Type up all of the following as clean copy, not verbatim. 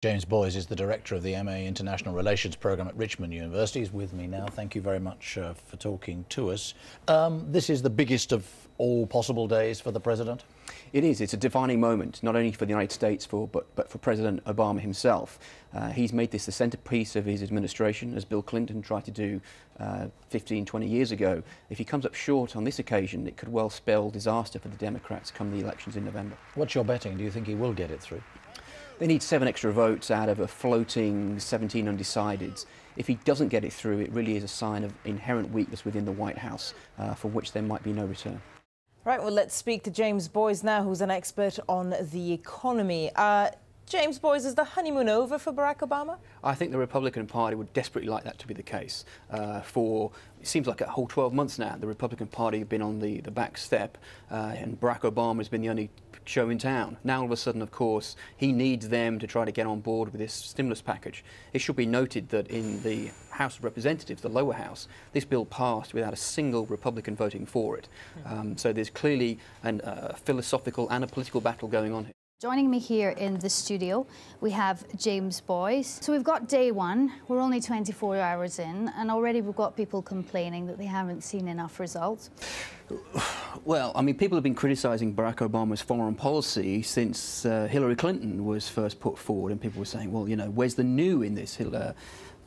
James Boyes is the director of the MA International Relations Programme at Richmond University. He's with me now. Thank you very much for talking to us. This is the biggest of all possible days for the President? It is. It's a defining moment, not only for the United States, but for President Obama himself. He's made this the centrepiece of his administration, as Bill Clinton tried to do 15, 20 years ago. If he comes up short on this occasion, it could well spell disaster for the Democrats come the elections in November. What's your betting? Do you think he will get it through? They need 7 extra votes out of a floating 17 undecideds. If he doesn't get it through, it really is a sign of inherent weakness within the White House, for which there might be no return. Right, well, let's speak to James Boyes now, who's an expert on the economy. James Boyes, is the honeymoon over for Barack Obama? I think the Republican Party would desperately like that to be the case. For, it seems like a whole 12 months now, the Republican Party have been on the back step, and Barack Obama has been the only show in town. Now, all of a sudden, of course, he needs them to try to get on board with this stimulus package. It should be noted that in the House of Representatives, the lower house, this bill passed without a single Republican voting for it. So there's clearly a philosophical and a political battle going on here. Joining me here in the studio, we have James Boyes. So we've got day one, we're only 24 hours in, and already we've got people complaining that they haven't seen enough results. Well, I mean, people have been criticising Barack Obama's foreign policy since Hillary Clinton was first put forward, and people were saying, well, you know, where's the new in this? Barack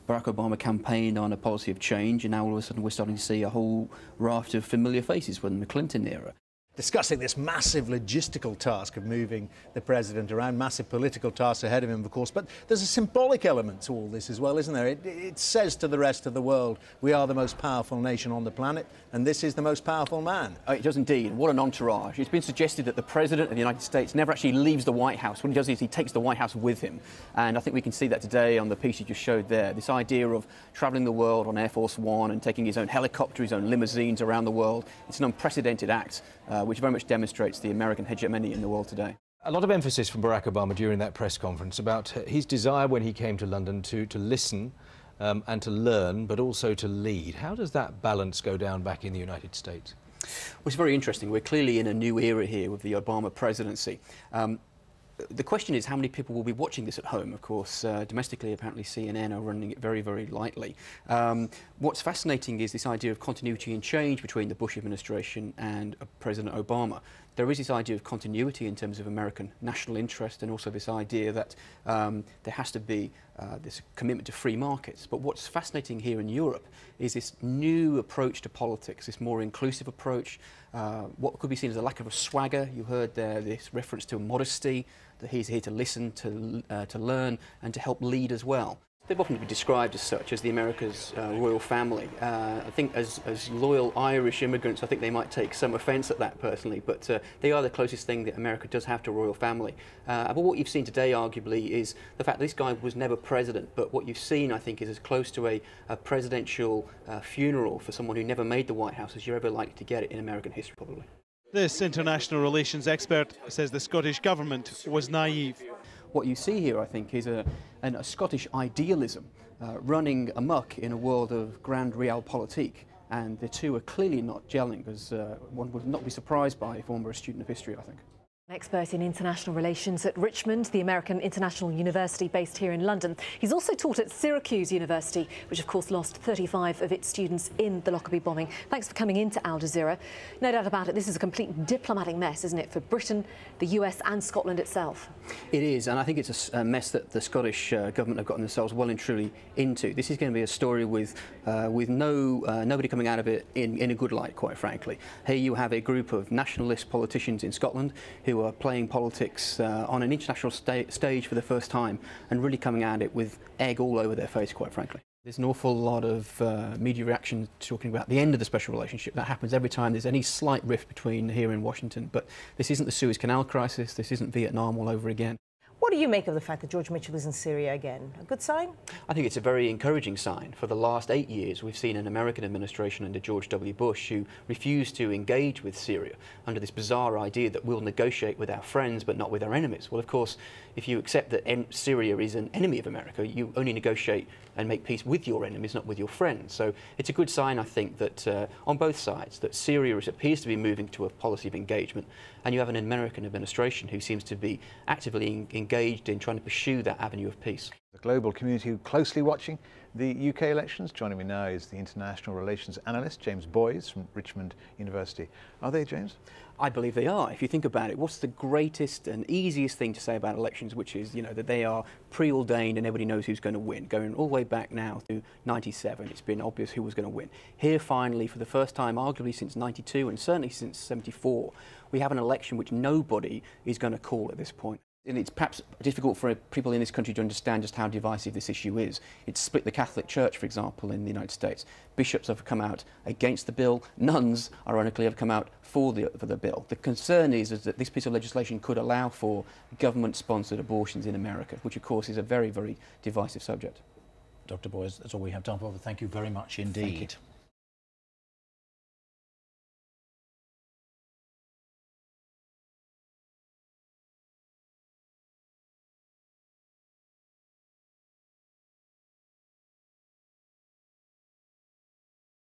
Obama campaigned on a policy of change, and now all of a sudden we're starting to see a whole raft of familiar faces from the Clinton era. Discussing this massive logistical task of moving the president around, massive political tasks ahead of him, of course, but there's a symbolic element to all this as well, isn't there? It says to the rest of the world, we are the most powerful nation on the planet, and this is the most powerful man. It does indeed. What an entourage. It's been suggested that the President of the United States never actually leaves the White House. What he does is he takes the White House with him, and I think we can see that today on the piece you just showed there. This idea of travelling the world on Air Force One and taking his own helicopter, his own limousines around the world. It's an unprecedented act, which very much demonstrates the American hegemony in the world today. A lot of emphasis from Barack Obama during that press conference about his desire when he came to London to listen and to learn, but also to lead. How does that balance go down back in the United States? Well, it's very interesting. We're clearly in a new era here with the Obama presidency. The question is how many people will be watching this at home. Of course, domestically, apparently CNN are running it very, very lightly. What's fascinating is this idea of continuity and change between the Bush administration and President Obama. There is this idea of continuity in terms of American national interest, and also this idea that there has to be this commitment to free markets. But what's fascinating here in Europe is this new approach to politics, this more inclusive approach, what could be seen as a lack of a swagger. You heard there this reference to modesty, that he's here to listen, to learn, and to help lead as well. They've often been described as such, as the America's royal family. I think as loyal Irish immigrants, I think they might take some offence at that personally, but they are the closest thing that America does have to royal family. But what you've seen today, arguably, is the fact that this guy was never president, but what you've seen, I think, is as close to a presidential funeral for someone who never made the White House as you're ever likely to get it in American history, probably. This international relations expert says the Scottish government was naive. What you see here, I think, is a Scottish idealism running amok in a world of grand realpolitik, and the two are clearly not gelling, as one would not be surprised by if one were a student of history, I think. Expert in international relations at Richmond, the American International University based here in London. He's also taught at Syracuse University, which of course lost 35 of its students in the Lockerbie bombing. Thanks for coming into Al Jazeera. No doubt about it, this is a complete diplomatic mess, isn't it, for Britain, the US and Scotland itself? It is, and I think it's a mess that the Scottish government have gotten themselves well and truly into. This is going to be a story with nobody coming out of it in a good light, quite frankly. Here you have a group of nationalist politicians in Scotland who are playing politics on an international stage for the first time and really coming at it with egg all over their face, quite frankly. There's an awful lot of media reaction talking about the end of the special relationship. That happens every time there's any slight rift between here and Washington, but this isn't the Suez Canal crisis, this isn't Vietnam all over again. What do you make of the fact that George Mitchell is in Syria again? A good sign? I think it's a very encouraging sign. For the last 8 years, we've seen an American administration under George W. Bush who refused to engage with Syria under this bizarre idea that we'll negotiate with our friends but not with our enemies. Well, of course, if you accept that Syria is an enemy of America, you only negotiate and make peace with your enemies, not with your friends. So it's a good sign, I think, that on both sides, that Syria appears to be moving to a policy of engagement, and you have an American administration who seems to be actively engaged engaged in trying to pursue that avenue of peace. The global community closely watching the UK elections. Joining me now is the international relations analyst, James Boyes from Richmond University. Are they, James? I believe they are. If you think about it, what's the greatest and easiest thing to say about elections, which is, you know, that they are preordained and everybody knows who's going to win. Going all the way back now to 97, it's been obvious who was going to win. Here, finally, for the first time, arguably since 92 and certainly since 74, we have an election which nobody is going to call at this point. And it's perhaps difficult for people in this country to understand just how divisive this issue is. It's split the Catholic Church, for example, in the United States. Bishops have come out against the bill. Nuns, ironically, have come out for the bill. The concern is that this piece of legislation could allow for government-sponsored abortions in America, which, of course, is a very, very divisive subject. Dr. Boyes, that's all we have time for. Thank you very much indeed.